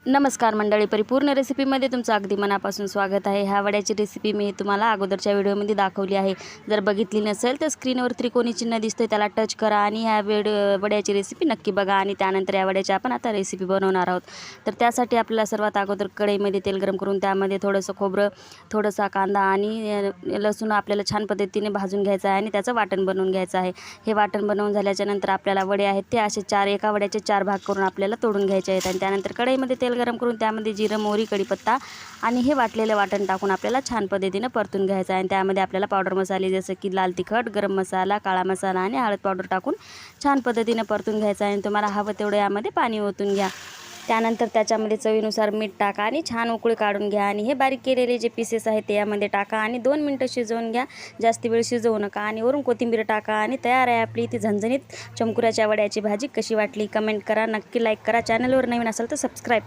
नमस्कार मंडळी, परिपूर्ण रेसिपीमध्ये तुमचं अगदी मनापासून स्वागत आहे। ह्या वड्याची रेसिपी मी तुम्हाला अगोदरच्या व्हिडिओमध्ये दाखवली आहे। जर बघितली नसेल तर स्क्रीनवर त्रिकोणी चिन्ह दिसते त्याला टच करा आणि ह्या वड्याची रेसिपी नक्की बघा आणि त्यानंतर या वड्याची आपण आता रेसिपी बनवणार आहोत। तर त्यासाठी आपल्याला सर्वात अगोदर कढईमध्ये तेल गरम करून त्यामध्ये थोडंसं खोबरं, थोडासा कांदा आणि लसूण आपल्याला छान पद्धतीने भाजून घ्यायचं आहे आणि त्याचं वाटण बनवून घ्यायचं आहे। हे वाटण बनवून झाल्याच्या नंतर आपल्याला वडे आहेत ते असे एका वड्याचे 4 भाग करून आपल्याला तोडून घ्यायचे आहेत आणि त्यानंतर कढईमध्ये तेल गरम करून त्यामध्ये जिरं, मोहरी, कढीपत्ता आणि हे वाटलेलं वाटण टाकून आपल्याला छान पद्धतीने परतून घ्यायचं आहे आणि त्यामध्ये आपल्याला पावडर मसाले जसं की लाल तिखट, गरम मसाला, काळा मसाला आणि हळद पावडर टाकून छान पद्धतीने परतून घ्यायचं आहे आणि तुम्हाला हवं तेवढं यामध्ये पाणी ओतून घ्या। त्यानंतर त्याच्यामध्ये चवीनुसार मीठ टाका आणि छान उकळी काढून घ्या आणि हे बारीक केलेले जे पीसेस आहेत ते यामध्ये टाका आणि 2 मिनिटं शिजवून घ्या। जास्त वेळ शिजवू नका आणि वरून कोथिंबीर टाका आणि तयार आहे आपली ती झणझणीत चमकुराच्या वड्याची भाजी। कशी वाटली कमेंट करा, नक्की लाईक करा, चॅनलवर नवीन असाल तर सबस्क्राईब